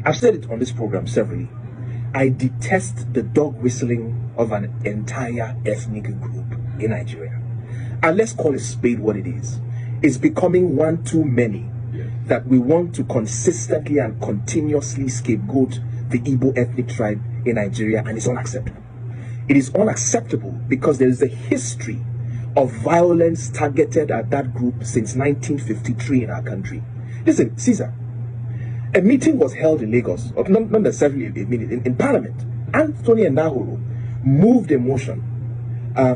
I've said it on this program severally. I detest the dog whistling of an entire ethnic group in Nigeria. And let's call a spade what it is. It's becoming one too many that we want to consistently and continuously scapegoat the Igbo ethnic tribe in Nigeria, and it's unacceptable. It is unacceptable because there is a history of violence targeted at that group since 1953 in our country. Listen, Caesar, a meeting was held in Lagos, or not necessarily a meeting, in Parliament. Anthony Nahoro moved a motion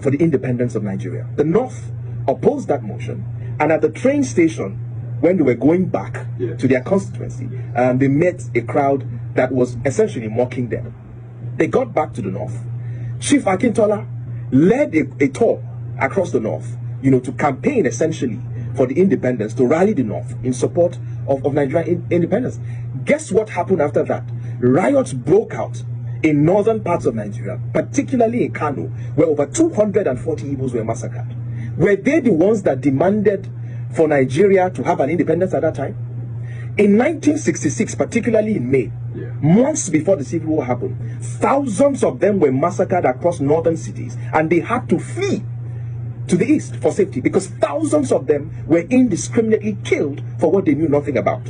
for the independence of Nigeria. The North opposed that motion, and at the train station, when they were going back to their constituency, they met a crowd that was essentially mocking them. They got back to the North. Chief Akintola led a tour across the North, to campaign essentially for the independence, to rally the North in support of Nigerian independence. Guess what happened after that? Riots broke out in northern parts of Nigeria, particularly in Kano, where over 240 Igbos were massacred. Were they the ones that demanded for Nigeria to have an independence at that time? In 1966, particularly in May, months before the Civil War happened, thousands of them were massacred across northern cities, and they had to flee to the east for safety because thousands of them were indiscriminately killed for what they knew nothing about,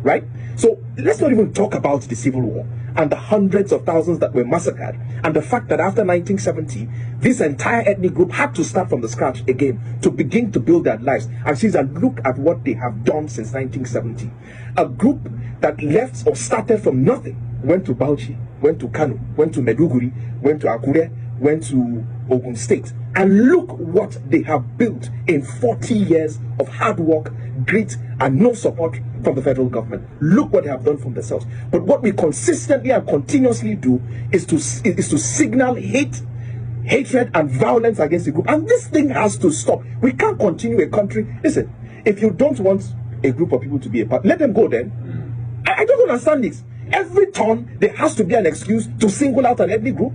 right? So let's not even talk about the Civil War and the hundreds of thousands that were massacred, and the fact that after 1970, this entire ethnic group had to start from the scratch again to begin to build their lives. And Caesar, look at what they have done since 1970. A group that left or started from nothing, went to Bauchi, went to Kano, went to Meduguri, went to Akure, went to Ogun State, and look what they have built in 40 years of hard work, grit, and no support from the federal government. Look what they have done for themselves. But what we consistently and continuously do is to signal hatred and violence against the group, and this thing has to stop. We can't continue a country. Listen, if you don't want a group of people to be a part, let them go then. I don't understand this. Every turn there has to be an excuse to single out an ethnic group.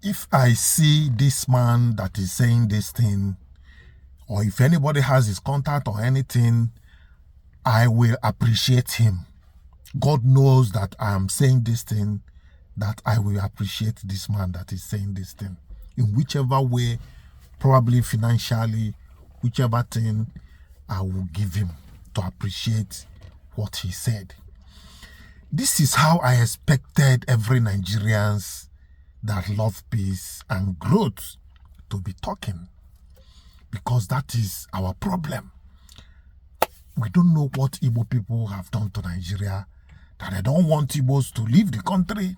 If I see this man that is saying this thing, or if anybody has his contact or anything, I will appreciate him. God knows that I am saying this thing, that I will appreciate this man that is saying this thing. In whichever way, probably financially, whichever thing, I will give him to appreciate what he said. This is how I expected every Nigerians that love peace and growth to be talking, because that is our problem. We don't know what Igbo people have done to Nigeria, that they don't want Igbos to leave the country,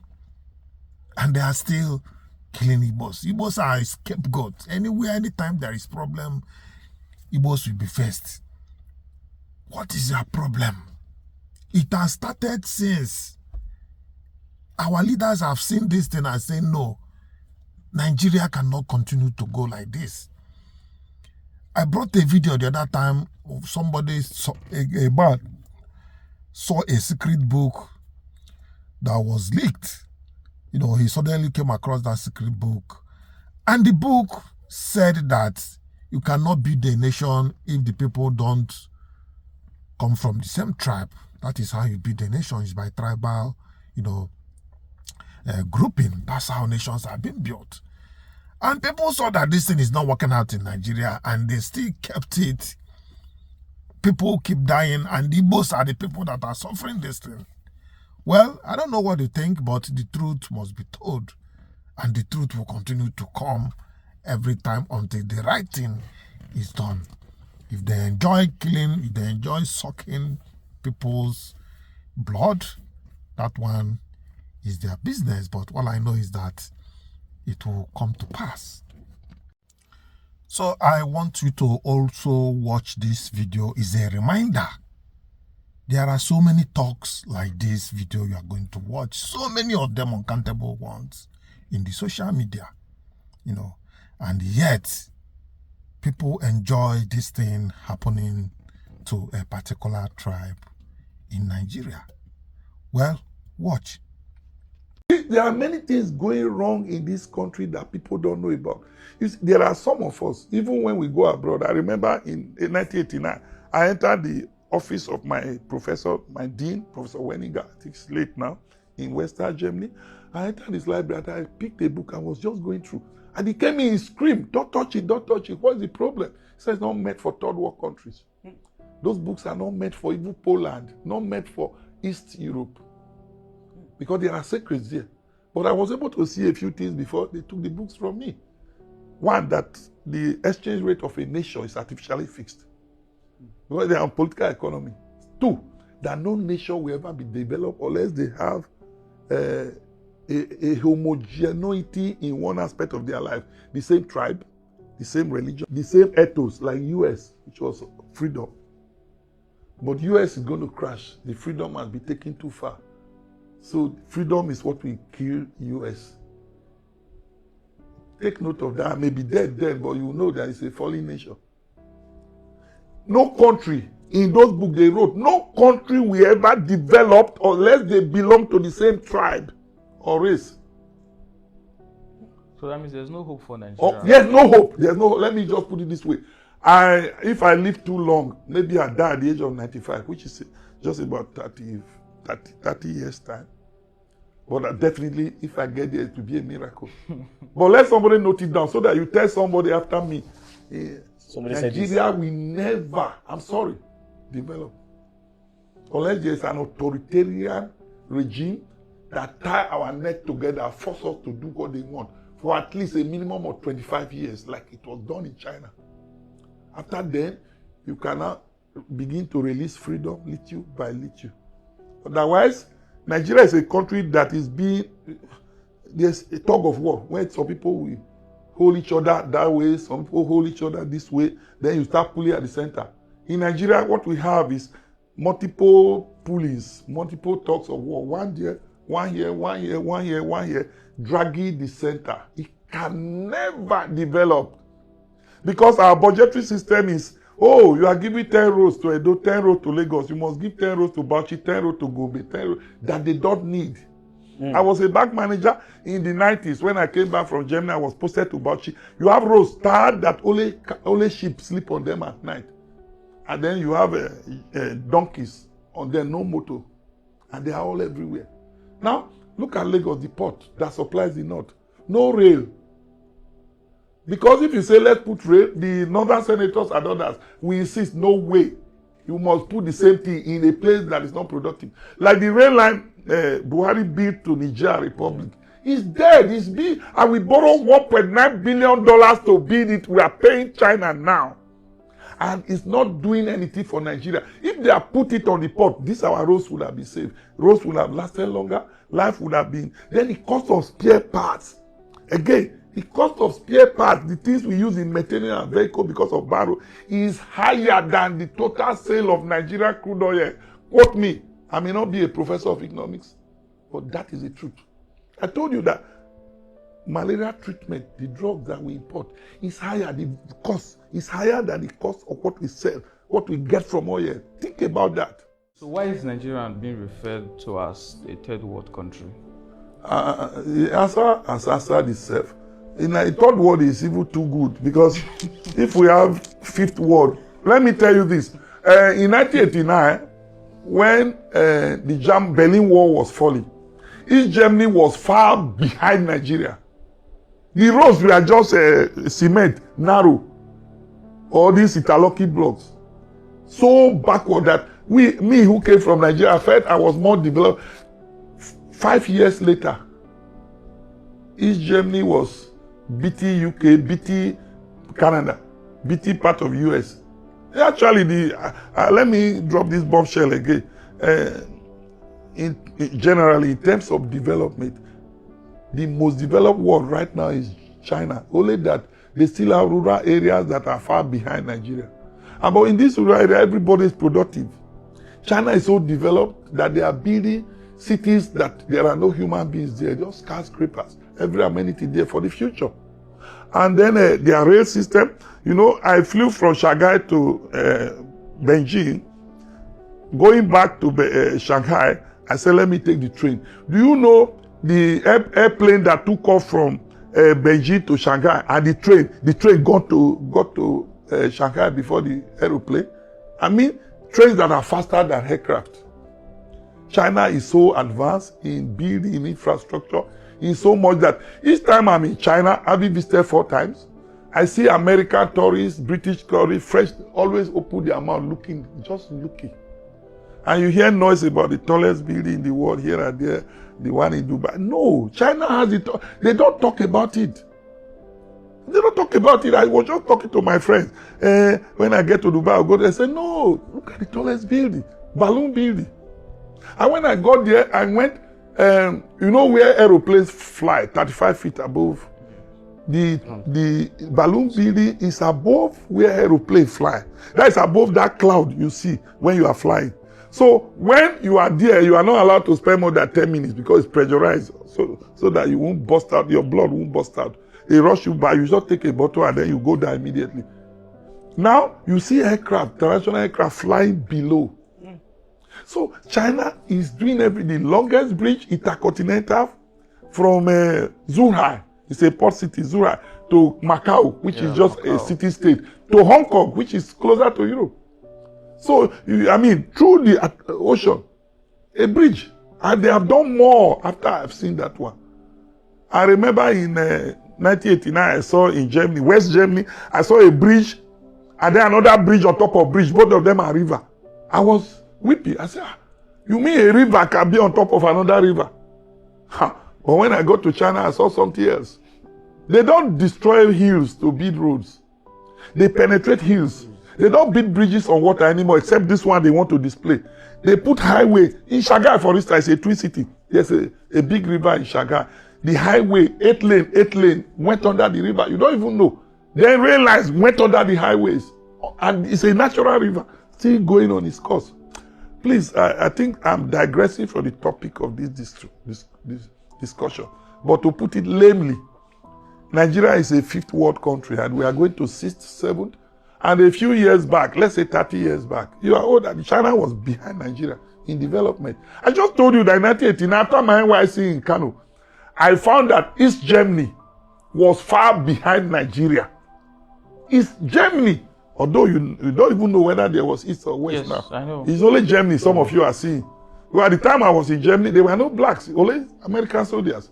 and they are still killing Igbos. Igbos are a scapegoat. Anywhere, anytime there is problem, Igbos will be first. What is their problem? It has started since our leaders have seen this thing and say, no, Nigeria cannot continue to go like this. I brought a video the other time of somebody, a man, saw a secret book that was leaked. He suddenly came across that secret book. And the book said that you cannot build a nation if the people don't come from the same tribe. That is how you build a nation, is by tribal, grouping. That's how nations have been built. And people saw that this thing is not working out in Nigeria, and they still kept it. People keep dying, and the Igbos are the people that are suffering this thing. Well, I don't know what you think, but the truth must be told, and the truth will continue to come every time until the right thing is done. If they enjoy killing, if they enjoy sucking people's blood, that one is their business. But all I know is that it will come to pass. So I want you to also watch this video. Is a reminder. There are so many talks like this video you are going to watch. So many of them uncountable ones in the social media, and yet people enjoy this thing happening to a particular tribe in Nigeria. Well, watch. There are many things going wrong in this country that people don't know about. There are some of us, even when we go abroad. I remember in 1989, I entered the office of my professor, my dean, Professor Wenninger, I think he's late now, in Western Germany. I entered his library and I picked a book and was just going through. And he came in and screamed, don't touch it, don't touch it. What is the problem? He says it's not meant for third world countries. Those books are not meant for even Poland, not meant for East Europe. Because there are secrets there. But I was able to see a few things before they took the books from me. One, that the exchange rate of a nation is artificially fixed. Because they are on political economy. Two, that no nation will ever be developed unless they have a homogeneity in one aspect of their life. The same tribe, the same religion, the same ethos, like US, which was freedom. But US is going to crash. The freedom has been taken too far. So freedom is what will kill US. Take note of that. I may be dead then, but you know that it's a fallen nation. No country, in those books they wrote, no country will ever develop unless they belong to the same tribe or race. So that means there's no hope for Nigeria. Oh, there's no hope. There's no. Let me just put it this way. If I live too long, maybe I die at the age of 95, which is just about 30 years time. But definitely, if I get there, it will be a miracle. But let somebody note it down so that you tell somebody after me, Nigeria will never, I'm sorry, develop. Unless there is an authoritarian regime that tie our neck together and force us to do what they want for at least a minimum of 25 years, like it was done in China. After then, you cannot begin to release freedom little by little. Otherwise, Nigeria is a country that is being, there's a tug of war where some people will hold each other that way, some people hold each other this way, then you start pulling at the center. In Nigeria, what we have is multiple pulleys, multiple tugs of war. One here, dragging the center. It can never develop. Because our budgetary system is, oh, you are giving 10 roads to Edo, 10 roads to Lagos. You must give 10 roads to Bauchi, 10 roads to Gobe, 10 roads that they don't need. I was a bank manager in the 90s. When I came back from Germany, I was posted to Bauchi. You have roads tarred that only sheep sleep on them at night. And then you have donkeys on them, no motor. And they are all everywhere. Now, look at Lagos, the port that supplies the north. No rail. Because if you say, let's put rail, the northern senators and others will insist, no way. You must put the same thing in a place that is not productive. Like the rail line Buhari built to Niger Republic. It's dead, it's big. And we borrowed $1.9 billion to build it. We are paying China now. And it's not doing anything for Nigeria. If they have put it on the port, these our roads would have been saved. Roads would have lasted longer. Life would have been. Then the cost of spare parts. Again, the cost of spare parts, the things we use in maintaining our vehicle because of borrow, is higher than the total sale of Nigeria crude oil. Quote me. I may not be a professor of economics, but that is the truth. I told you that malaria treatment, the drugs that we import, is higher. The cost is higher than the cost of what we sell, what we get from oil. Think about that. So why is Nigeria being referred to as a third world country? The answer has answered itself. In a third world is even too good, because if we have fifth world, let me tell you this. In 1989, when the Berlin Wall was falling, East Germany was far behind Nigeria. The roads were just cement, narrow, all these interlocking blocks. So backward that me who came from Nigeria felt I was more developed. 5 years later, East Germany was BT UK, BT Canada, BT part of US. Actually, let me drop this bombshell again. Generally, in terms of development, the most developed world right now is China. Only that they still have rural areas that are far behind Nigeria. But in this rural area, everybody is productive. China is so developed that they are building cities that there are no human beings there, just skyscrapers, every amenity there for the future. And then their rail system, you know, I flew from Shanghai to Beijing. Going back to Shanghai, I said, let me take the train. Do you know the airplane that took off from Beijing to Shanghai and the train got to Shanghai before the aeroplane? I mean, trains that are faster than aircraft. China is so advanced in building infrastructure in so much that each time I'm in China, I've been visited 4 times. I see American tourists, British tourists, French, always open their mouth looking, just looking. And you hear noise about the tallest building in the world here and there, the one in Dubai. No, China has it. They don't talk about it. They don't talk about it. I was just talking to my friends. When I get to Dubai, I'll go there and say, no, look at the tallest building, balloon building. And when I got there, I went, you know where aeroplanes fly, 35 feet above. The balloon building is above where aeroplanes fly. That is above that cloud you see when you are flying. So when you are there, you are not allowed to spend more than 10 minutes because it's pressurized, so that you won't burst out, your blood won't burst out. They rush you by, you just take a bottle and then you go down immediately. Now you see aircraft, international aircraft flying below. So China is doing the longest bridge, intercontinental, from Zhuhai, it's a port city, Zhuhai, to Macau, which is just Macau, a city-state, to Hong Kong, which is closer to Europe. So, through the ocean, a bridge. And they have done more after I've seen that one. I remember in 1989, I saw in Germany, West Germany, I saw a bridge, and then another bridge on top of bridge. Both of them are river. I was weeping. I said, you mean a river can be on top of another river? But when I got to China, I saw something else. They don't destroy hills to build roads. They penetrate hills. They don't build bridges on water anymore, except this one they want to display. They put highway. In Shanghai, for instance, a twin city. There's a big river in Shanghai. The highway, 8 lane, went under the river. You don't even know. Then rail lines went under the highways. And it's a natural river, still going on its course. Please, I think I'm digressing from the topic of this discussion. But to put it lamely, Nigeria is a 5th world country, and we are going to 6th, 7th. And a few years back, let's say 30 years back, you are older. China was behind Nigeria in development. I just told you that in 1918, after my NYC in Kano, I found that East Germany was far behind Nigeria. East Germany, although you don't even know whether there was East or West now. I know. It's only Germany, some of you are seeing. Well, at the time I was in Germany, there were no blacks, only American soldiers.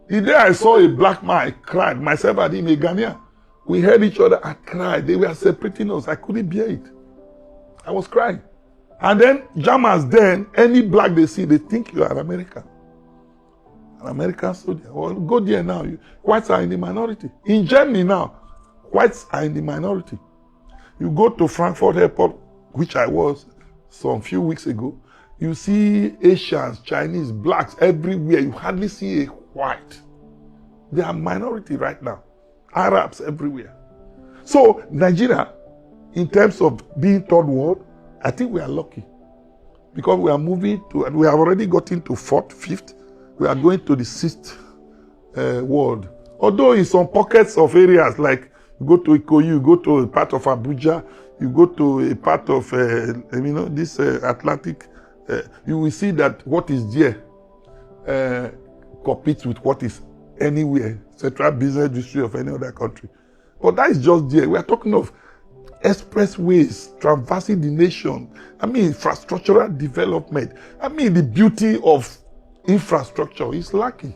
The day I saw a black man, I cried. Myself and him, a Ghanaian. We heard each other and cried. They were separating us. I couldn't bear it. I was crying. And then Germans then, any black they see, they think you are American. An American soldier. Well, go there now. Whites are in the minority. In Germany now, whites are in the minority. You go to Frankfurt Airport, which I was some few weeks ago, you see Asians, Chinese, blacks everywhere. You hardly see a white. They are minority right now. Arabs everywhere. So Nigeria, in terms of being 3rd world, I think we are lucky. Because we are moving to, and we have already gotten to 4th, 5th. We are going to the 6th world. Although in some pockets of areas, like you go to Ikoyi, you go to a part of Abuja, you go to a part of, this Atlantic, you will see that what is there competes with what is anywhere, central business district of any other country. But that is just there. We are talking of expressways traversing the nation. Infrastructural development. The beauty of infrastructure is lacking.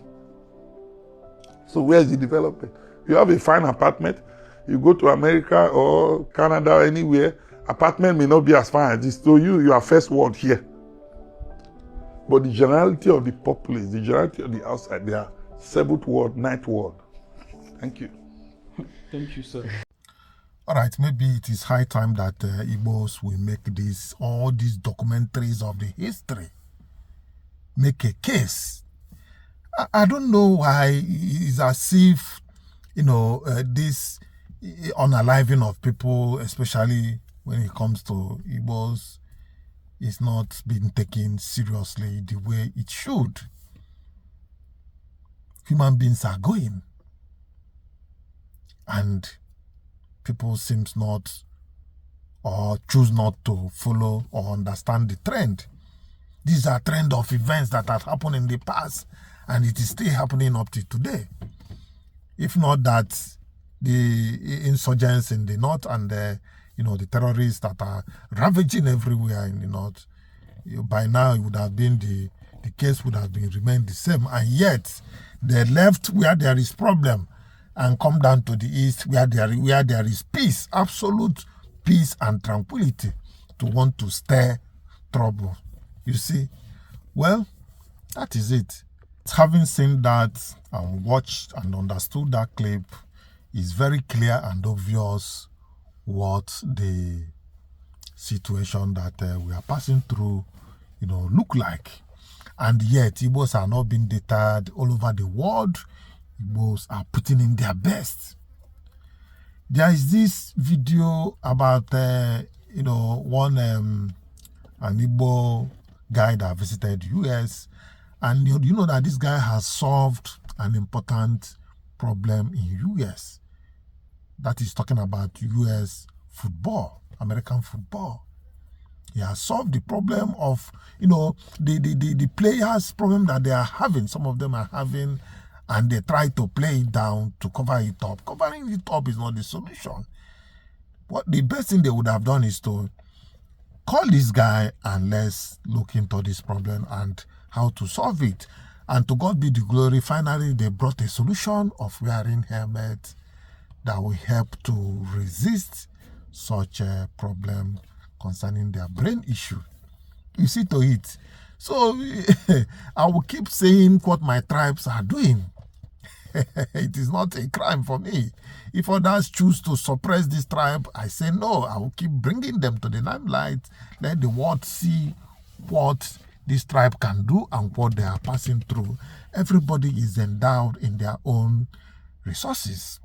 So where is the development? You have a fine apartment, you go to America or Canada or anywhere, apartment may not be as fine as this. So you are 1st world here. But the generality of the populace, the generality of the outside, they are 7th world, 9th world. Thank you. Thank you, sir. All right, maybe it is high time that Igbos will make all these documentaries of the history, make a case. I don't know why it's as if, this unaliving of people, especially when it comes to Igbos, is not being taken seriously the way it should. Human beings are going, and people seems not or choose not to follow or understand the trend. These are trend of events that have happened in the past, and it is still happening up to today. If not that, the insurgents in the north and the terrorists that are ravaging everywhere in the north, by now it would have been the case would have been remained the same, and yet they left where there is problem and come down to the east where there is peace, absolute peace and tranquility, to want to stir trouble. You see, well, that is it. Having seen that and watched and understood that clip, it's very clear and obvious what the situation that we are passing through, look like. And yet, Igbos are not being deterred. All over the world, Igbos are putting in their best. There is this video about, one an Igbo guy that visited US, and you know that this guy has solved an important problem in US. That is talking about US football, American football. He has solved the problem of, the players' problem that they are having. Some of them are having, and they try to play it down to cover it up. Covering it up is not the solution. What the best thing they would have done is to call this guy and let's look into this problem and how to solve it. And to God be the glory, finally they brought a solution of wearing helmets that will help to resist such a problem concerning their brain issue. You see to it. So I will keep saying what my tribes are doing. It is not a crime for me. If others choose to suppress this tribe, I say no. I will keep bringing them to the limelight. Let the world see what this tribe can do and what they are passing through. Everybody is endowed in their own resources.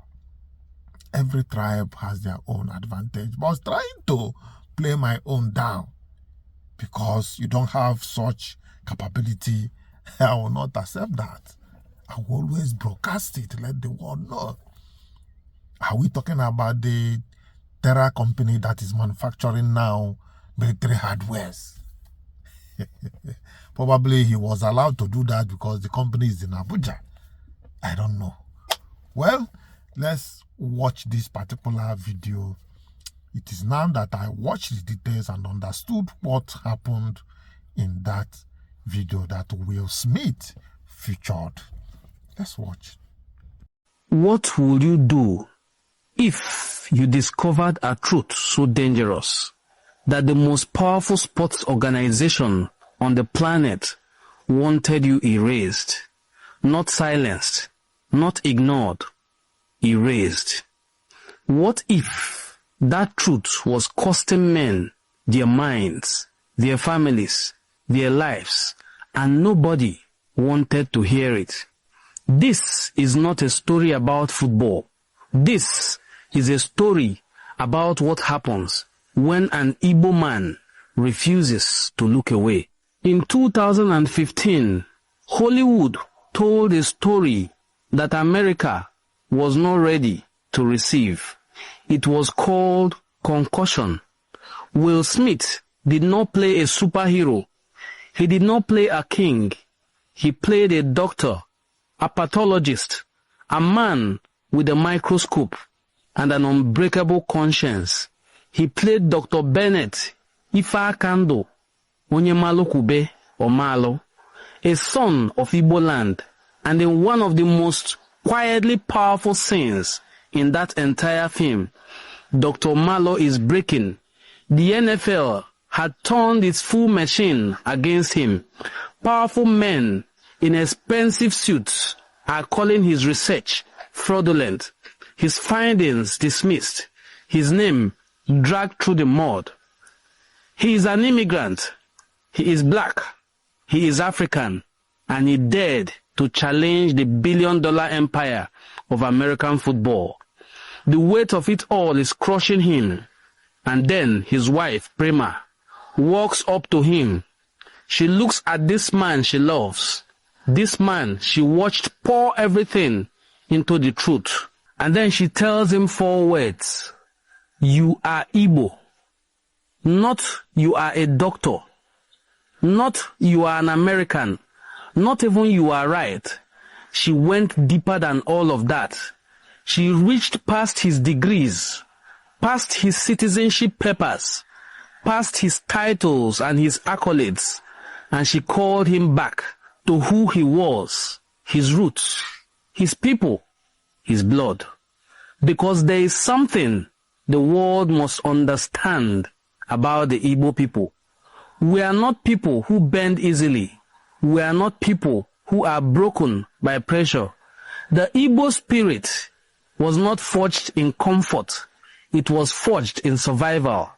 Every tribe has their own advantage. But I was trying to play my own down because you don't have such capability. I will not accept that. I will always broadcast it, let the world know. Are we talking about the terror company that is manufacturing now military hardwares? Probably he was allowed to do that because the company is in Abuja. I don't know. Well, let's watch this particular video. It is now that I watched the details and understood what happened in that video that Will Smith featured. Let's watch. What would you do if you discovered a truth so dangerous that the most powerful sports organization on the planet wanted you erased, not silenced, not ignored, erased? What if that truth was costing men their minds, their families, their lives, and nobody wanted to hear it? This is not a story about football. This is a story about what happens when an Igbo man refuses to look away. In 2015, Hollywood told a story that America was not ready to receive. It was called Concussion. Will Smith did not play a superhero. He did not play a king. He played a doctor, a pathologist, a man with a microscope and an unbreakable conscience. He played Dr. Bennet Omalu, Omalu, a son of Igbo land, and in one of the most quietly powerful scenes in that entire film, Dr. Omalu is breaking. The NFL had turned its full machine against him. Powerful men in expensive suits are calling his research fraudulent, his findings dismissed, his name dragged through the mud. He is an immigrant, he is black, he is African, and he dared to challenge the billion-dollar empire of American football. The weight of it all is crushing him. And then his wife, Prema, walks up to him. She looks at this man she loves, this man she watched pour everything into the truth. And then she tells him 4 words. You are Igbo. Not you are a doctor. Not you are an American. Not even you are right. She went deeper than all of that. She reached past his degrees, past his citizenship papers, past his titles and his accolades, and she called him back to who he was, his roots, his people, his blood. Because there is something the world must understand about the Igbo people. We are not people who bend easily. We are not people who are broken by pressure. The Igbo spirit was not forged in comfort. It was forged in survival,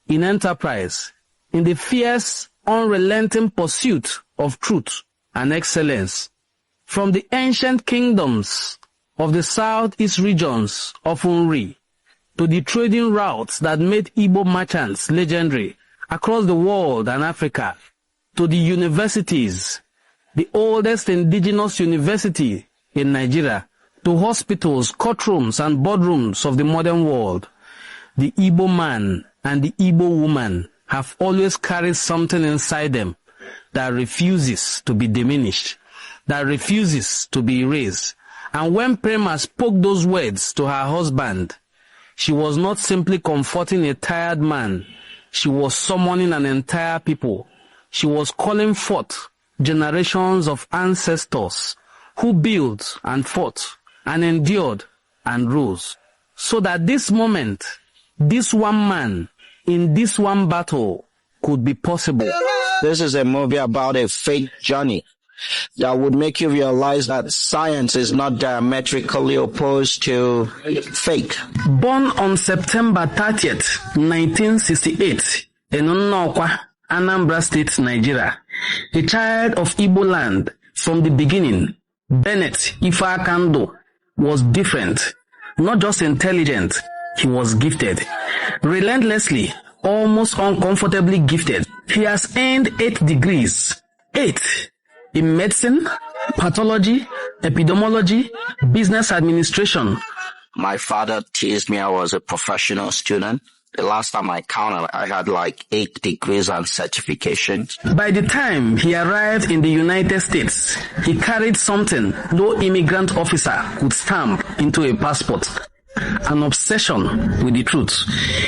in enterprise, in the fierce, unrelenting pursuit of truth and excellence. From the ancient kingdoms of the southeast regions of Unri to the trading routes that made Igbo merchants legendary across the world and Africa, to the universities, the oldest indigenous university in Nigeria, to hospitals, courtrooms, and boardrooms of the modern world, the Igbo man and the Igbo woman have always carried something inside them that refuses to be diminished, that refuses to be erased. And when Prema spoke those words to her husband, she was not simply comforting a tired man. She was summoning an entire people. She was calling forth generations of ancestors who built and fought and endured and rose. So that this moment, this one man in this one battle could be possible. This is a movie about a faith journey that would make you realize that science is not diametrically opposed to faith. Born on September 30th, 1968, in Nnokwa, Anambra State, Nigeria, a child of Igbo land from the beginning, Bennet Omalu was different, not just intelligent, he was gifted. Relentlessly, almost uncomfortably gifted. He has earned 8 degrees. 8. In medicine, pathology, epidemiology, business administration. My father teased me I was a professional student. The last time I counted, I had like 8 degrees and certifications. By the time he arrived in the United States, he carried something no immigrant officer could stamp into a passport. An obsession with the truth.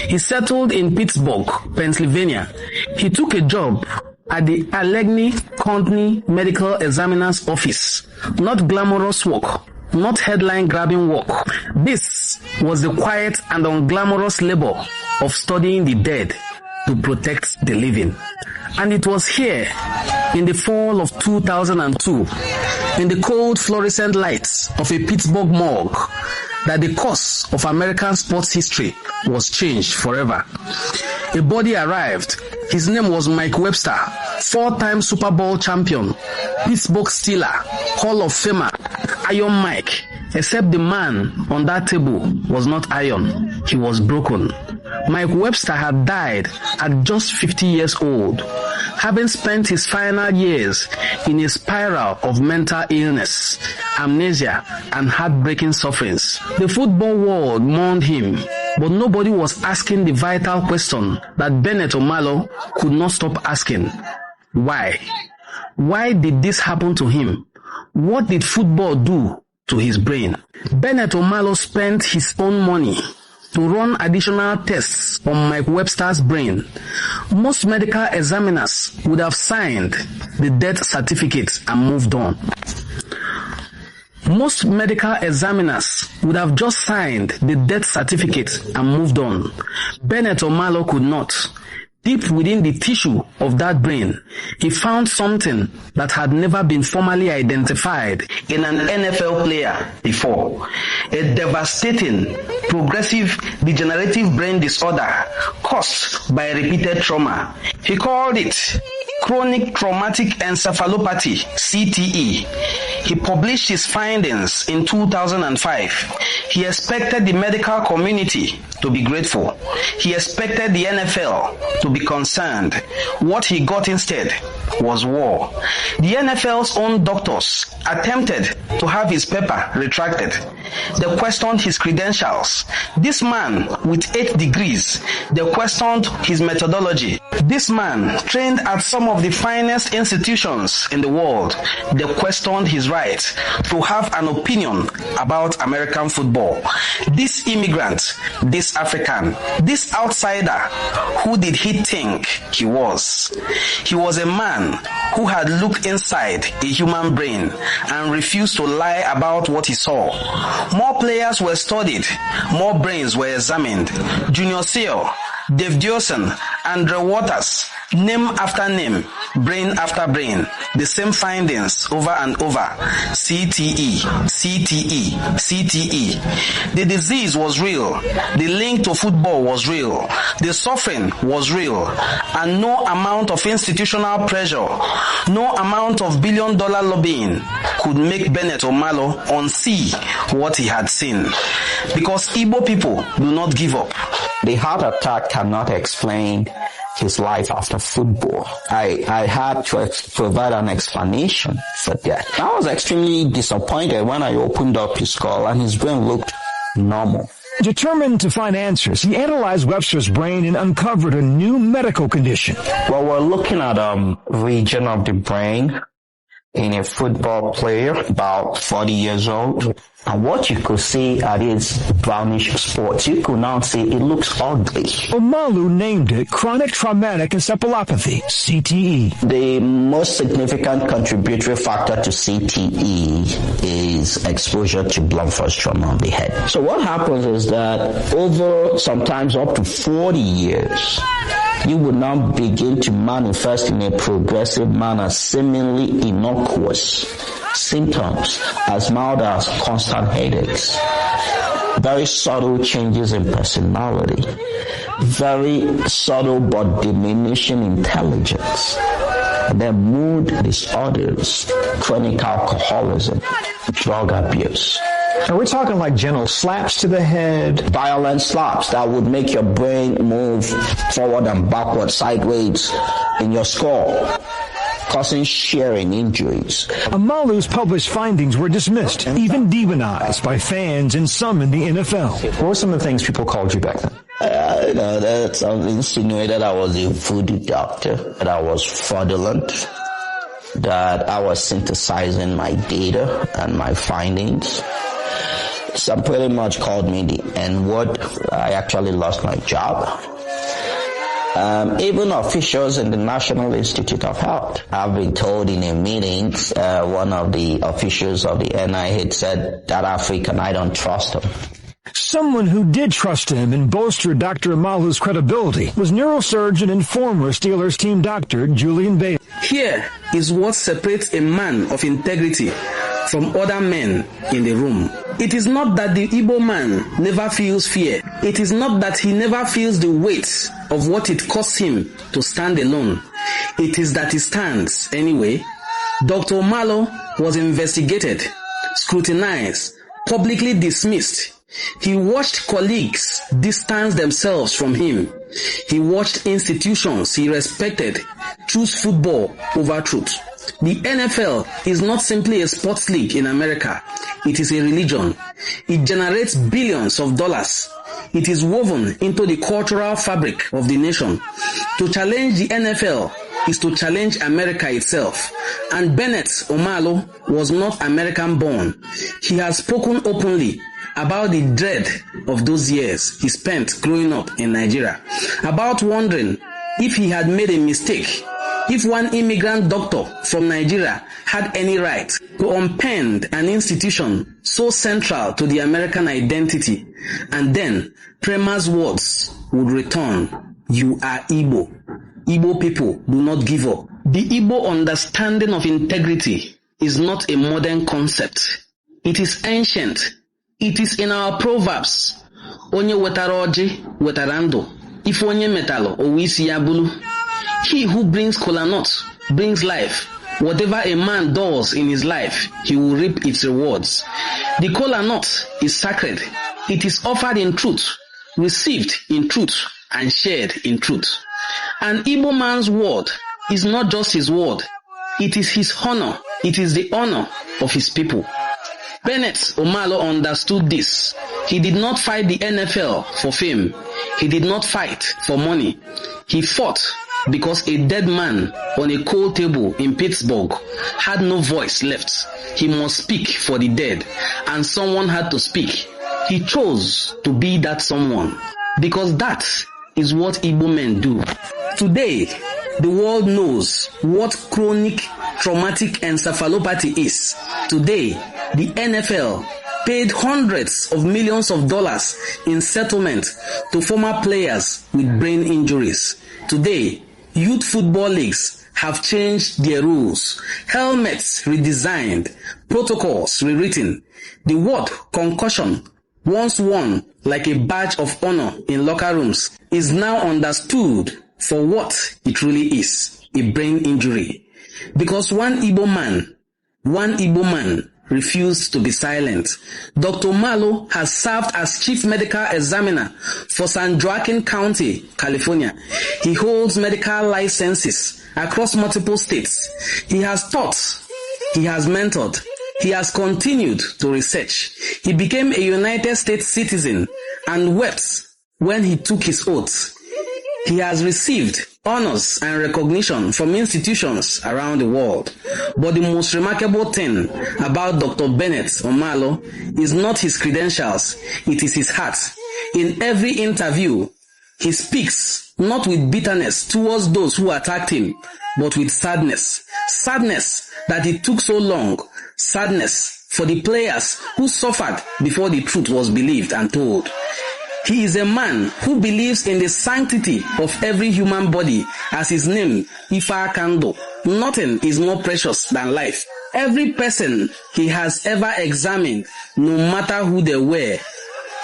He settled in Pittsburgh, Pennsylvania. He took a job at the Allegheny County Medical Examiner's Office. Not glamorous work, not headline-grabbing work. This was the quiet and unglamorous labor of studying the dead to protect the living. And it was here, in the fall of 2002, in the cold fluorescent lights of a Pittsburgh morgue, that the course of American sports history was changed forever. A body arrived. His name was Mike Webster, 4-time Super Bowl champion, Pittsburgh Steeler, Hall of Famer, Iron Mike, except the man on that table was not iron, he was broken. Mike Webster had died at just 50 years old, having spent his final years in a spiral of mental illness, amnesia, and heartbreaking sufferings. The football world mourned him, but nobody was asking the vital question that Bennet Omalu could not stop asking. Why? Why did this happen to him? What did football do to his brain? Bennet Omalu spent his own money to run additional tests on Mike Webster's brain. Most medical examiners would have signed the death certificate and moved on. Most medical examiners would have just signed the death certificate and moved on. Bennet Omalu could not. Deep within the tissue of that brain, he found something that had never been formally identified in an NFL player before. A devastating, progressive, degenerative brain disorder caused by repeated trauma. He called it chronic traumatic encephalopathy, CTE. He published his findings in 2005. He expected the medical community to be grateful. He expected the NFL to be concerned. What he got instead was war. The NFL's own doctors attempted to have his paper retracted. They questioned his credentials. This man with 8 degrees, they questioned his methodology. This man trained at some of the finest institutions in the world. They questioned his right to have an opinion about American football. This immigrant, this African, this outsider, who did he think he was? He was a man who had looked inside a human brain and refused to lie about what he saw. More players were studied, more brains were examined. Junior Seau, Dave Diosen, Andre Waters, name after name, brain after brain, the same findings over and over. CTE, CTE, CTE. The disease was real. The link to football was real. The suffering was real. And no amount of institutional pressure, no amount of billion-dollar lobbying could make Bennet Omalu unsee what he had seen. Because Igbo people do not give up. The heart attack cannot explain his life after football. I had to provide an explanation for that. I was extremely disappointed when I opened up his skull and his brain looked normal. Determined to find answers, he analyzed Webster's brain and uncovered a new medical condition. Well, we're looking at a region of the brain in a football player about 40 years old. And what you could see are these brownish spots. You could now see it looks ugly. Omalu named it chronic traumatic encephalopathy, CTE. The most significant contributory factor to CTE is exposure to blunt force trauma on the head. So what happens is that over sometimes up to 40 years, you would now begin to manifest in a progressive manner seemingly innocuous symptoms as mild as constant headaches, very subtle changes in personality, very subtle but diminishing intelligence, and then mood disorders, chronic alcoholism, drug abuse. Are we talking like gentle slaps to the head? Violent slaps that would make your brain move forward and backward, sideways in your skull, causing shearing injuries. Omalu's published findings were dismissed, even demonized by fans and some in the NFL. What were some of the things people called you back then? That insinuated I was a voodoo doctor, that I was fraudulent, that I was synthesizing my data and my findings. Some pretty much called me the N-word. I actually lost my job. Even officials in the National Institute of Health have been told in a meeting, one of the officials of the NIH said, that African, I don't trust him. Someone who did trust him and bolstered Dr. Omalu's credibility was neurosurgeon and former Steelers team doctor Julian Bailey. Here is what separates a man of integrity from other men in the room. It is not that the Igbo man never feels fear. It is not that he never feels the weight of what it costs him to stand alone. It is that he stands anyway. Dr. Omalu was investigated, scrutinized, publicly dismissed. He watched colleagues distance themselves from him. He watched institutions he respected choose football over truth. The NFL is not simply a sports league in America. It is a religion. It generates billions of dollars. It is woven into the cultural fabric of the nation. To challenge the NFL is to challenge America itself. And Bennet Omalu was not American born. He has spoken openly about the dread of those years he spent growing up in Nigeria, about wondering if he had made a mistake, if one immigrant doctor from Nigeria had any right to unpend an institution so central to the American identity, and then Prema's words would return, "You are Igbo. Igbo people do not give up." The Igbo understanding of integrity is not a modern concept. It is ancient. It is in our proverbs. Onye wetara oji, wetara ndụ. If onye metalo, owisi ya bulu. He who brings kola nut brings life. Whatever a man does in his life, he will reap its rewards. The kola nut is sacred. It is offered in truth, received in truth, and shared in truth. An Igbo man's word is not just his word. It is his honor. It is the honor of his people. Bennet Omalu understood this. He did not fight the NFL for fame. He did not fight for money. He fought because a dead man on a cold table in Pittsburgh had no voice left. He must speak for the dead, and someone had to speak. He chose to be that someone because that is what Igbo men do. Today, the world knows what chronic traumatic encephalopathy is. Today, the NFL paid hundreds of millions of dollars in settlement to former players with brain injuries. Today, youth football leagues have changed their rules, helmets redesigned, protocols rewritten. The word concussion, once worn like a badge of honor in locker rooms, is now understood for what it really is, a brain injury. Because one Igbo man refused to be silent. Dr. Omalu has served as chief medical examiner for San Joaquin County, California. He holds medical licenses across multiple states. He has taught, he has mentored, he has continued to research. He became a United States citizen and wept when he took his oath. He has received honors and recognition from institutions around the world. But the most remarkable thing about Dr. Bennet Omalu is not his credentials, it is his heart. In every interview, he speaks not with bitterness towards those who attacked him, but with sadness. Sadness that it took so long. Sadness for the players who suffered before the truth was believed and told. He is a man who believes in the sanctity of every human body, as his name, Ifa Kando. Nothing is more precious than life. Every person he has ever examined, no matter who they were,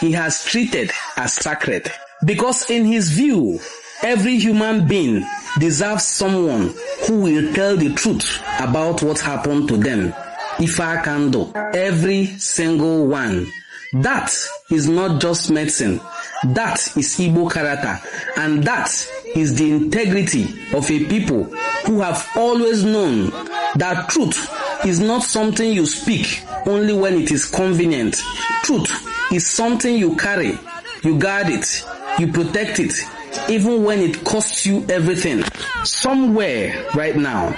he has treated as sacred. Because in his view, every human being deserves someone who will tell the truth about what happened to them. Ifa Kando. Every single one. That is not just medicine. That is Igbo character. And that is the integrity of a people who have always known that truth is not something you speak only when it is convenient. Truth is something you carry, you guard it, you protect it, even when it costs you everything. Somewhere right now,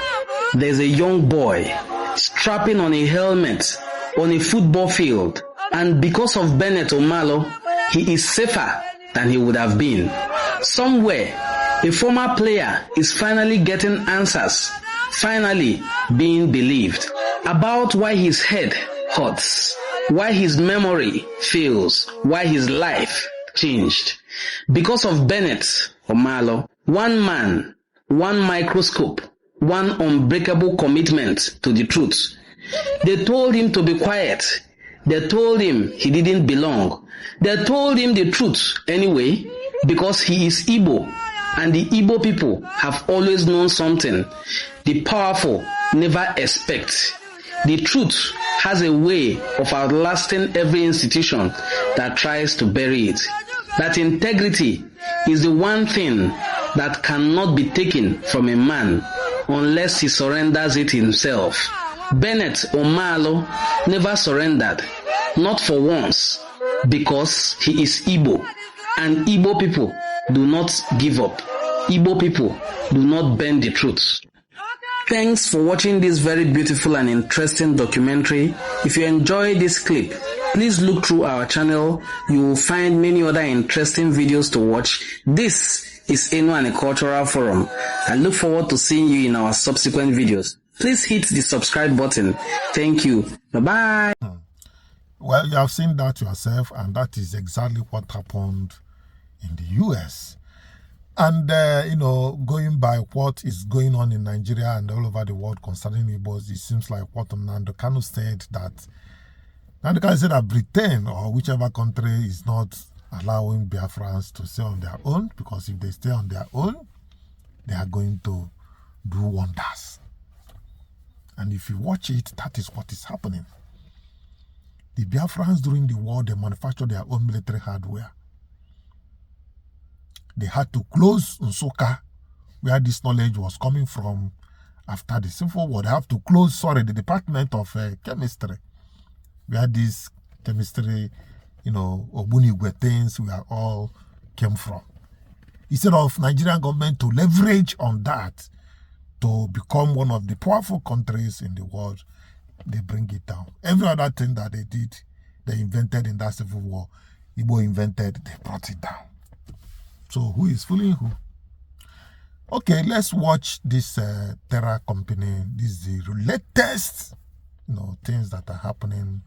there's a young boy strapping on a helmet on a football field. And because of Bennet Omalu, he is safer than he would have been. Somewhere, a former player is finally getting answers, finally being believed, about why his head hurts, why his memory fails, why his life changed. Because of Bennet Omalu, one man, one microscope, one unbreakable commitment to the truth. They told him to be quiet. They told him he didn't belong. They told him the truth anyway, because he is Igbo, and the Igbo people have always known something. The powerful never expect. The truth has a way of outlasting every institution that tries to bury it. That integrity is the one thing that cannot be taken from a man unless he surrenders it himself. Bennet Omalu never surrendered, not for once, because he is Igbo, and Igbo people do not give up. Igbo people do not bend the truth. Thanks for watching this very beautiful and interesting documentary. If you enjoyed this clip, please look through our channel. You will find many other interesting videos to watch. This is Enu and a Cultural Forum. I look forward to seeing you in our subsequent videos. Please hit the subscribe button. Thank you. Bye-bye. Well, you have seen that yourself, and that is exactly what happened in the US. And, going by what is going on in Nigeria and all over the world concerning Igbos, it seems like what Nnamdi Kanu said, that Nnamdi Kanu said that Britain or whichever country is not allowing Biafrans to stay on their own, because if they stay on their own, they are going to do wonders. And if you watch it, that is what is happening. The Biafrans during the war, they manufactured their own military hardware. They had to close Nsukka where this knowledge was coming from after the Civil War. They have to close, the Department of Chemistry, where this chemistry, Obunigwe things we are all came from. Instead of Nigerian government to leverage on that to become one of the powerful countries in the world, they bring it down. Every other thing that they did, they invented in that Civil War, Igbo invented, they brought it down. So who is fooling who? Okay, let's watch this Terra company. This is the latest, things that are happening,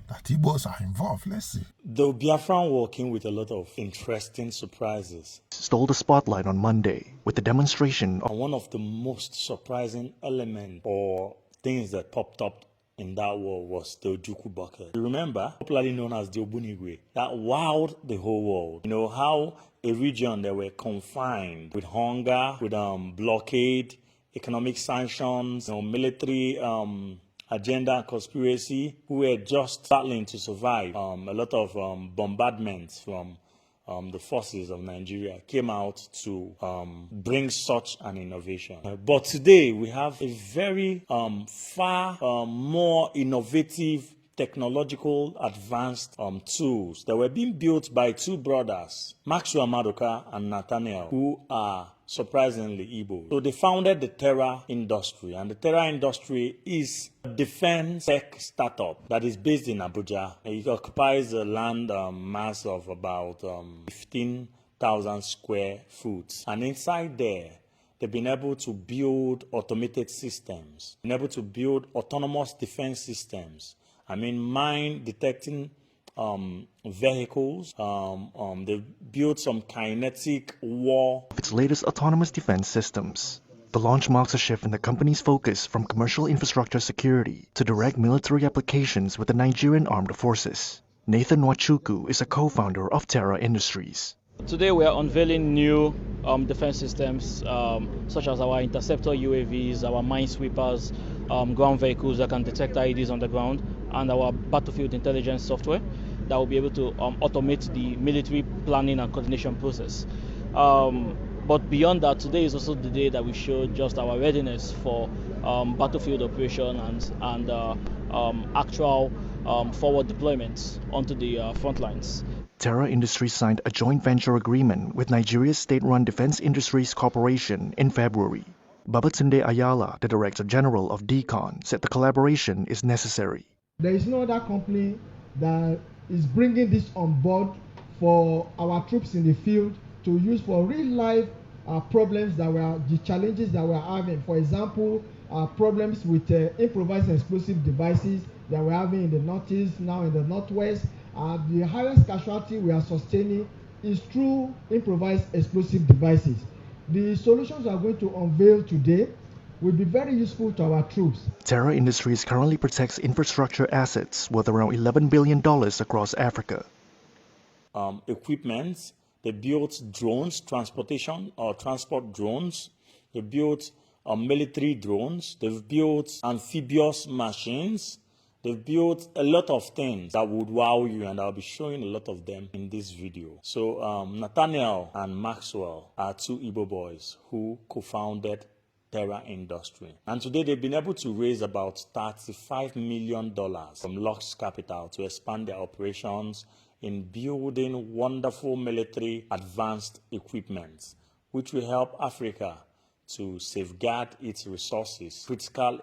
that Igbos are involved. Let's see. The Biafran working with a lot of interesting surprises. Stole the spotlight on Monday with the demonstration. And one of the most surprising elements or things that popped up in that war was the Ojuku bucket. You remember, popularly known as the Obunigwe, that wowed the whole world. You know how a region that were confined with hunger, with blockade, economic sanctions, military agenda and conspiracy, who were just battling to survive. A lot of bombardments from the forces of Nigeria came out to bring such an innovation. But today we have a very far more innovative, technological, advanced tools that were being built by two brothers, Maxwell Maduka and Nathaniel, who are surprisingly Igbo. So they founded the Terra industry, and the Terra industry is a defense tech startup that is based in Abuja. It occupies a land mass of about 15,000 square feet, and inside there they've been able to build automated systems, been able to build autonomous defense systems. I mean, mine detecting vehicles. They built some kinetic war. Its latest autonomous defense systems. The launch marks a shift in the company's focus from commercial infrastructure security to direct military applications with the Nigerian Armed Forces. Nathan Nwachukwu is a co-founder of Terra Industries. Today we are unveiling new defense systems such as our interceptor UAVs, our minesweepers, ground vehicles that can detect IEDs on the ground, and our battlefield intelligence software that will be able to automate the military planning and coordination process. But beyond that, today is also the day that we show just our readiness for battlefield operation and actual forward deployments onto the front lines. Terra Industries signed a joint venture agreement with Nigeria's state-run Defense Industries Corporation in February. Babatunde Ayala, the Director General of DCON, said the collaboration is necessary. There is no other company that is bringing this on board for our troops in the field to use for real-life problems the challenges that we're having. For example, problems with improvised explosive devices that we're having in the Northeast, now in the Northwest. The highest casualty we are sustaining is through improvised explosive devices. The solutions we are going to unveil today will be very useful to our troops. Terra Industries currently protects infrastructure assets worth around $11 billion across Africa. Equipment, they built drones, transport drones, they built military drones, they've built amphibious machines, they've built a lot of things that would wow you, and I'll be showing a lot of them in this video. So Nathaniel and Maxwell are two Igbo boys who co-founded Terra Industry. And today they've been able to raise about $35 million from Lux Capital to expand their operations in building wonderful military advanced equipment, which will help Africa to safeguard its resources, critical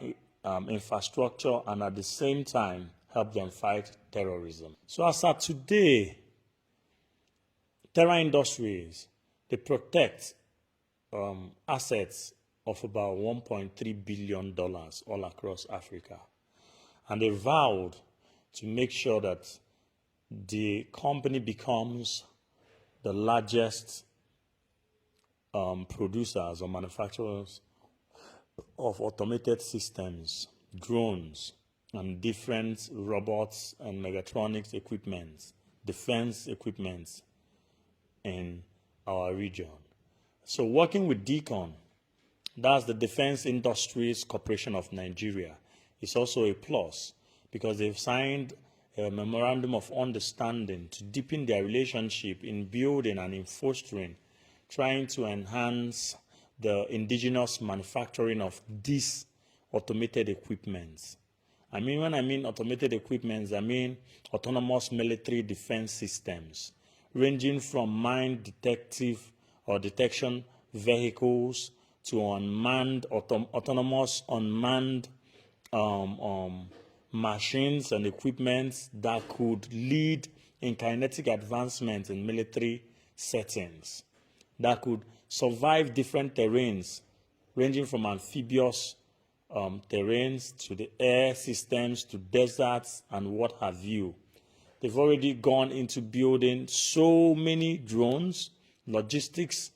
infrastructure, and at the same time help them fight terrorism. So as of today, Terra Industries, they protect assets of about $1.3 billion all across Africa. And they vowed to make sure that the company becomes the largest producers or manufacturers of automated systems, drones, and different robots and mechatronics equipment, defense equipment in our region. So working with DCON, that's the Defense Industries Corporation of Nigeria, is also a plus because they've signed a memorandum of understanding to deepen their relationship in building and in fostering, trying to enhance the indigenous manufacturing of these automated equipments. I mean, when I mean automated equipments, I mean autonomous military defense systems, ranging from mine detective or detection vehicles to unmanned, autonomous unmanned machines and equipment that could lead in kinetic advancement in military settings, that could survive different terrains, ranging from amphibious terrains to the air systems to deserts and what have you. They've already gone into building so many drones, logistics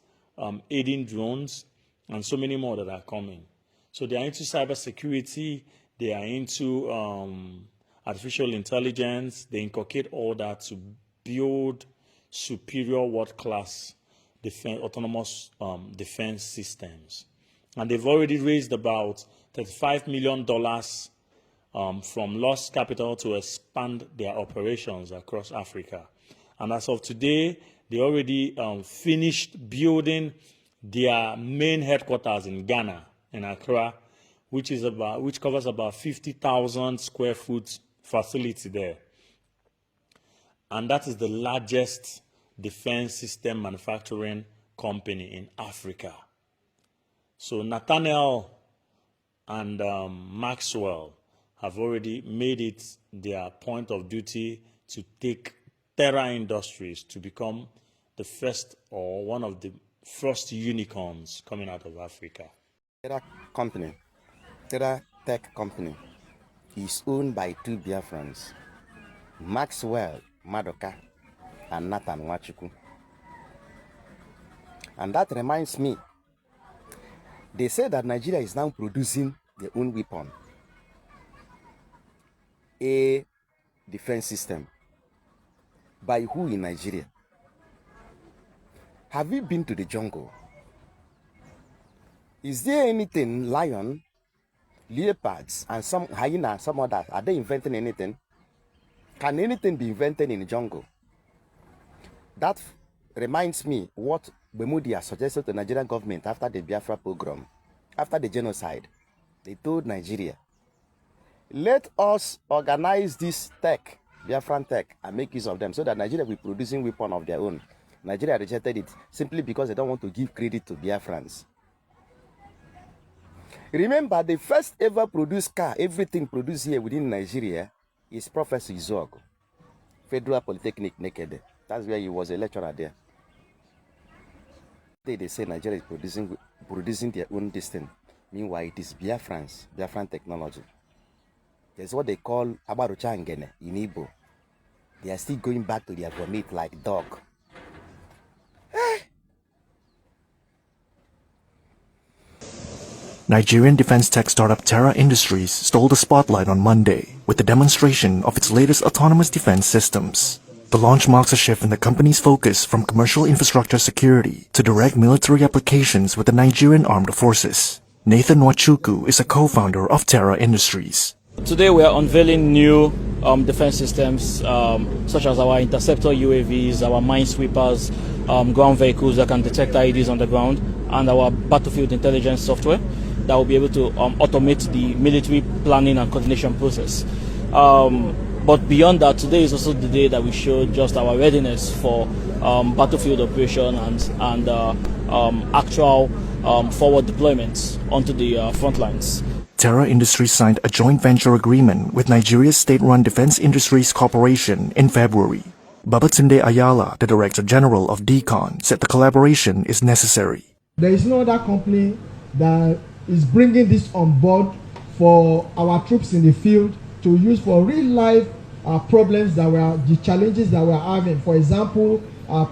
aiding drones, and so many more that are coming. So they are into cybersecurity, they are into artificial intelligence, they inculcate all that to build superior world-class autonomous defense systems. And they've already raised about $35 million from lost capital to expand their operations across Africa. And as of today, they already finished building their main headquarters in Ghana, in Accra, which covers about 50,000 square foot facility there. And that is the largest defense system manufacturing company in Africa. So Nathaniel and Maxwell have already made it their point of duty to take Terra Industries to become the first or one of the first unicorns coming out of Africa. Terra company, Terra Tech company, is owned by two Biafrans, Maxwell Madoka and Nathan Wachuku. And that reminds me, they say that Nigeria is now producing their own weapon, a defense system. By who in Nigeria? Have you been to the jungle? Is there anything, lion, leopards, and some hyena, some others, are they inventing anything? Can anything be invented in the jungle? That reminds me what Bemudia suggested to the Nigerian government after the Biafra pogrom, after the genocide. They told Nigeria, let us organize this tech, Biafran tech, and make use of them so that Nigeria will be producing weapons of their own. Nigeria rejected it simply because they don't want to give credit to Biafrans. Remember, the first ever produced car, everything produced here within Nigeria, is Professor Izuogu, Federal Polytechnic Nekede. That's where he was a lecturer there. They say Nigeria is producing their own destiny. Meanwhile, it is Biafrans, Biafran technology. There's what they call Abaruchangene in Igbo. They are still going back to their vomit like dog. Nigerian defense tech startup Terra Industries stole the spotlight on Monday with the demonstration of its latest autonomous defense systems. The launch marks a shift in the company's focus from commercial infrastructure security to direct military applications with the Nigerian armed forces. Nathan Wachuku is a co-founder of Terra Industries. Today we are unveiling new defense systems such as our interceptor UAVs, our minesweepers, ground vehicles that can detect IEDs on the ground, and our battlefield intelligence software that will be able to automate the military planning and coordination process. But beyond that, today is also the day that we show just our readiness for battlefield operation and actual forward deployments onto the front lines. Terra Industries signed a joint venture agreement with Nigeria's state-run Defense Industries Corporation in February. Babatunde Ayala, the Director General of DCON, said the collaboration is necessary. There is no other company that is bringing this on board for our troops in the field to use for real-life problems the challenges that we're having. For example,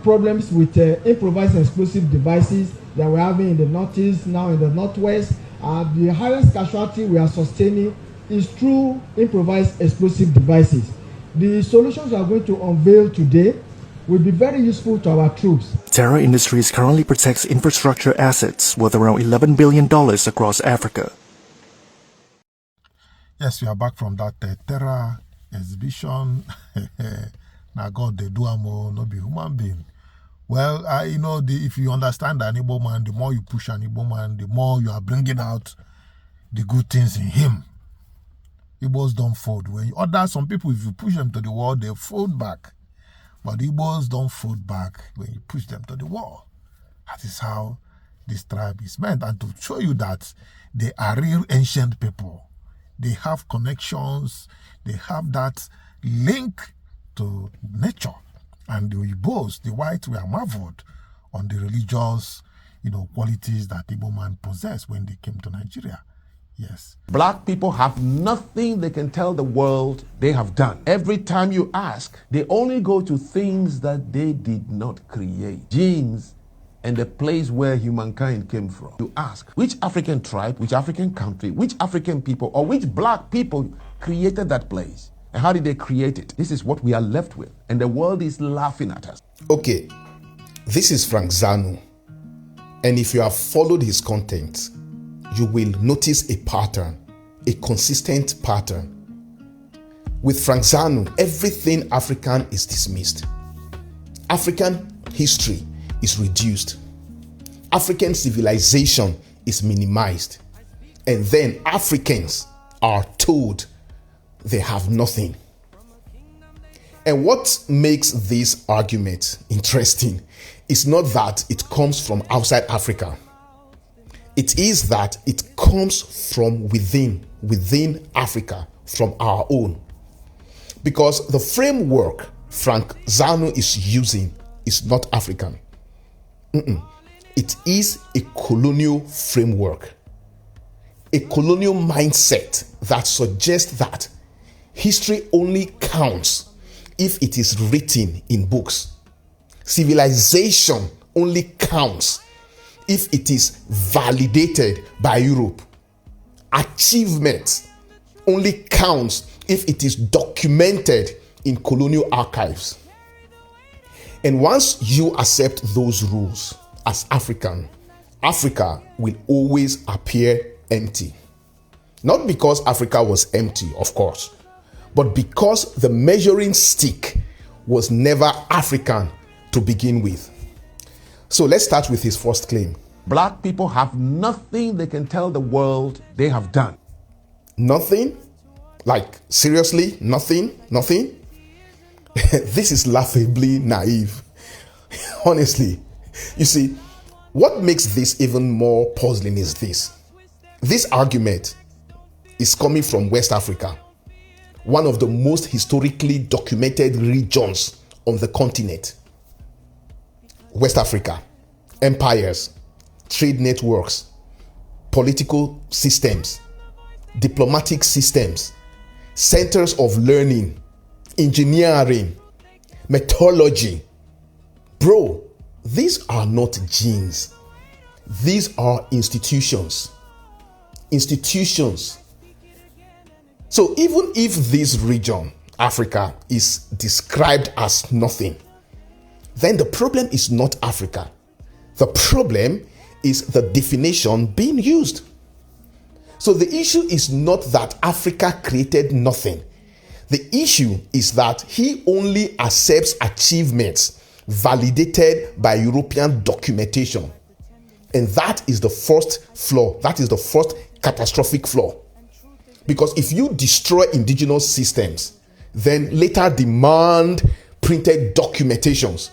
problems with improvised explosive devices that we're having in the Northeast, now in the Northwest. The highest casualty we are sustaining is through improvised explosive devices. The solutions we are going to unveil today will be very useful to our troops. Terra Industries currently protects infrastructure assets worth around $11 billion across Africa. Yes, we are back from that Terra exhibition. Now God, they do amo, no be human being. Well, if you understand an Igbo man, the more you push an Igbo man, the more you are bringing out the good things in him. Igbos don't fold. When you order some people, if you push them to the wall, they fold back. But Igbos don't fold back when you push them to the wall. That is how this tribe is meant. And to show you that they are real ancient people, they have connections, they have that link to nature. And the Igbos, the whites, were marveled on the religious, qualities that Igbo man possessed when they came to Nigeria. Yes. Black people have nothing they can tell the world they have done. Every time you ask, they only go to things that they did not create. Genes and the place where humankind came from. You ask, which African tribe, which African country, which African people, or which black people created that place? And how did they create it? This is what we are left with. And the world is laughing at us. Okay, this is Frank Zanu. And if you have followed his content, you will notice a pattern, a consistent pattern. With Frank Zanu, everything African is dismissed. African history is reduced. African civilization is minimized. And then Africans are told they have nothing. And what makes this argument interesting is not that it comes from outside Africa. It is that it comes from within Africa, from our own. Because the framework Frank Zanu is using is not African. It is a colonial framework, a colonial mindset that suggests that history only counts if it is written in books. Civilization only counts if it is validated by Europe. Achievement only counts if it is documented in colonial archives. And once you accept those rules as African, Africa will always appear empty. Not because Africa was empty, of course, but because the measuring stick was never African to begin with. So let's start with his first claim. Black people have nothing they can tell the world they have done. Nothing? Like, seriously? Nothing? This is laughably naive. Honestly. You see, what makes this even more puzzling is this. This argument is coming from West Africa, one of the most historically documented regions on the continent. West Africa, empires, trade networks, political systems, diplomatic systems, centers of learning, engineering, metallurgy. Bro, these are not genes. These are institutions. Institutions. So even if this region, Africa, is described as nothing, then the problem is not Africa. The problem is the definition being used. So the issue is not that Africa created nothing. The issue is that he only accepts achievements validated by European documentation. And that is the first flaw. That is the first catastrophic flaw. Because if you destroy indigenous systems, then later demand printed documentations,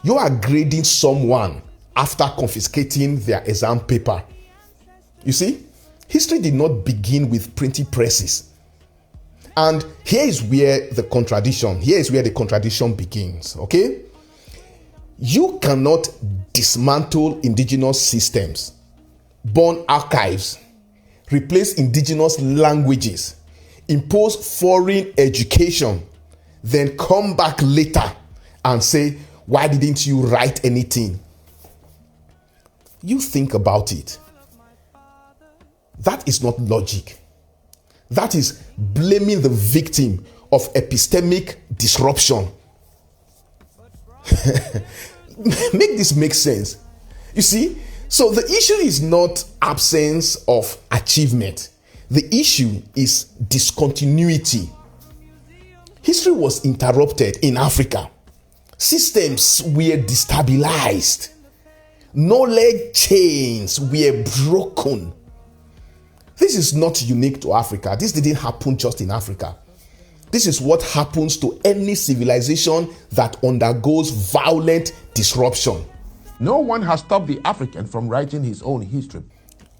you are grading someone after confiscating their exam paper. You see, history did not begin with printing presses. And here is where the contradiction begins, okay? You cannot dismantle indigenous systems, burn archives, replace indigenous languages, impose foreign education, then come back later and say, why didn't you write anything? You think about it. That is not logic. That is blaming the victim of epistemic disruption. Make this make sense. You see, so the issue is not absence of achievement. The issue is discontinuity. History was interrupted in Africa. Systems were destabilized. Knowledge chains were broken. This is not unique to Africa. This didn't happen just in Africa. This is what happens to any civilization that undergoes violent disruption. No one has stopped the African from writing his own history.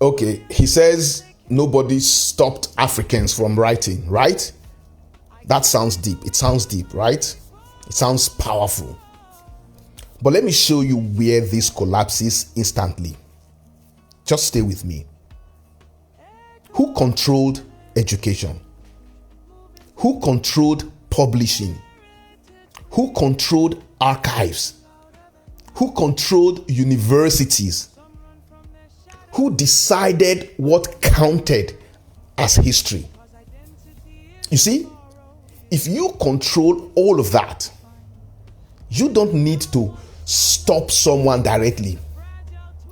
Okay, he says nobody stopped Africans from writing, right? That sounds deep. It sounds deep, right? It sounds powerful. But let me show you where this collapses instantly. Just stay with me. Who controlled education? Who controlled publishing? Who controlled archives? Who controlled universities? Who decided what counted as history? You see, if you control all of that, you don't need to stop someone directly.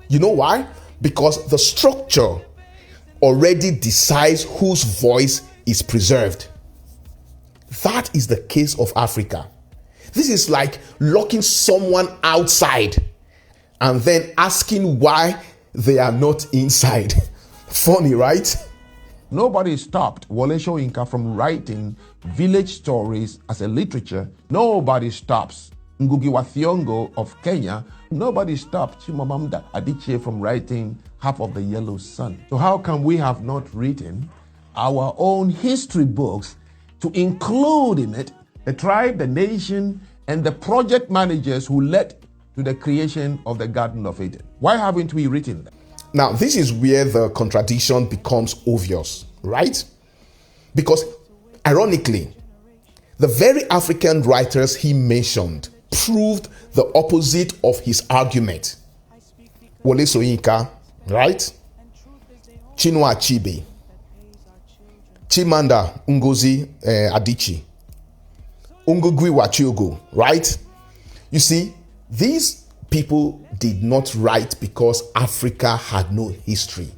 You know why? Because the structure already decides whose voice is preserved. That is the case of Africa. This is like locking someone outside and then asking why they are not inside. Funny, right? Nobody stopped Wole Soyinka from writing village stories as a literature. Nobody stops Ngugi wa Thiong'o of Kenya. Nobody stopped Chimamanda Adichie from writing Half of the Yellow Sun. So how come we have not written our own history books to include in it the tribe, the nation, and the project managers who led to the creation of the Garden of Eden? Why haven't we written that? Now, this is where the contradiction becomes obvious, right? Because, ironically, the very African writers he mentioned proved the opposite of his argument. Wole Soyinka, right? Chinua Achebe, Chimamanda Ngozi Adichie, Ngugi wa Thiong'o, right? You see, these people did not write because Africa had no history.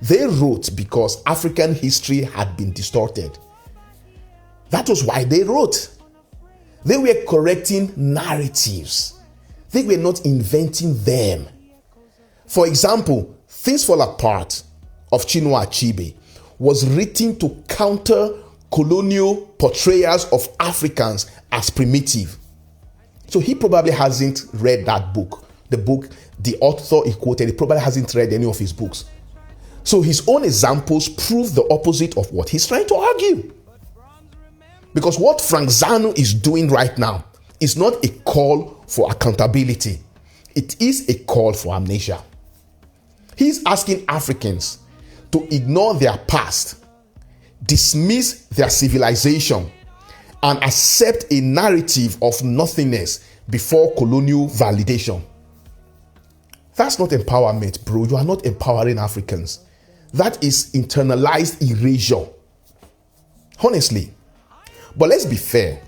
They wrote because African history had been distorted. That was why they wrote. They were correcting narratives. They were not inventing them. For example, Things Fall Apart of Chinua Achebe was written to counter colonial portrayals of Africans as primitive. So he probably hasn't read that book. The author he quoted, he probably hasn't read any of his books. So his own examples prove the opposite of what he's trying to argue. Because what Frank Zanu is doing right now is not a call for accountability. It is a call for amnesia. He's asking Africans to ignore their past, dismiss their civilization, and accept a narrative of nothingness before colonial validation. That's not empowerment, bro. You are not empowering Africans. That is internalized erasure. Honestly. But let's be fair.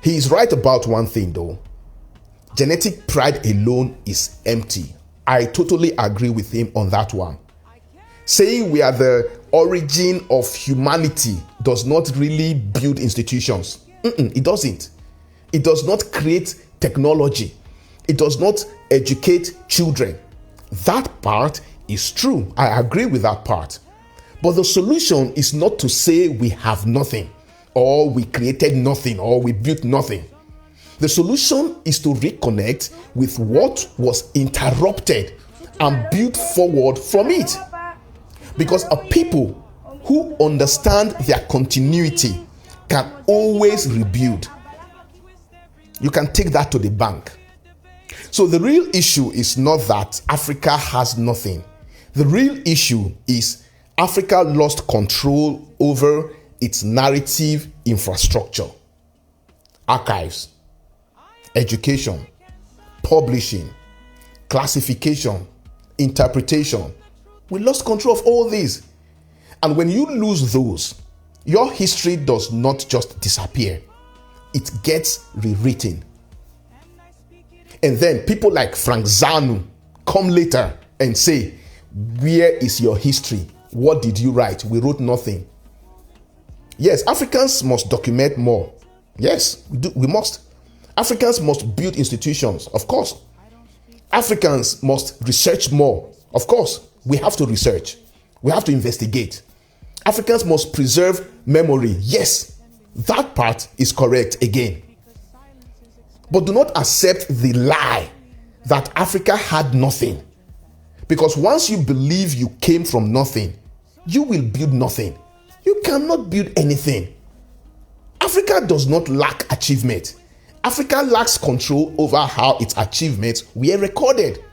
He is right about one thing though. Genetic pride alone is empty. I totally agree with him on that one. Saying we are the origin of humanity does not really build institutions. It doesn't. It does not create technology. It does not educate children. That part is true. I agree with that part. But the solution is not to say we have nothing, or we created nothing, or we built nothing. The solution is to reconnect with what was interrupted and build forward from it. Because a people who understand their continuity can always rebuild. You can take that to the bank. So the real issue is not that Africa has nothing. The real issue is Africa lost control over its narrative infrastructure, archives, education, publishing, classification, interpretation. We lost control of all these. And when you lose those, your history does not just disappear. It gets rewritten. And then people like Frank Zanu come later and say, where is your history? What did you write? We wrote nothing. Yes, Africans must document more. Yes, we must. Africans must build institutions, of course. Africans must research more, of course. We have to research. We have to investigate. Africans must preserve memory. Yes, that part is correct again. But do not accept the lie that Africa had nothing. Because once you believe you came from nothing, you will build nothing. You cannot build anything. Africa does not lack achievement. Africa lacks control over how its achievements were recorded.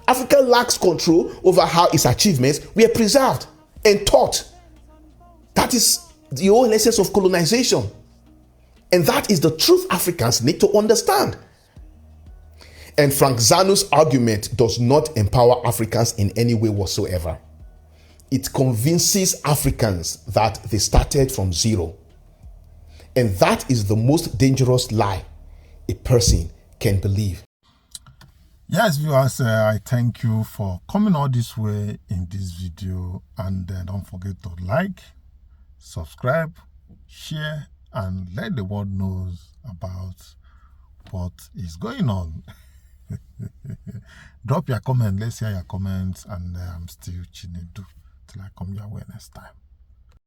Africa lacks control over how its achievements were preserved and taught. That is the whole essence of colonization. And that is the truth Africans need to understand. And Frank Zanu's argument does not empower Africans in any way whatsoever. It convinces Africans that they started from zero. And that is the most dangerous lie a person can believe. Yes, viewers, I thank you for coming all this way in this video. And don't forget to like, subscribe, share, and let the world know about what is going on. Drop your comment. Let's hear your comments. And I'm still Chinedu till I come your way next time.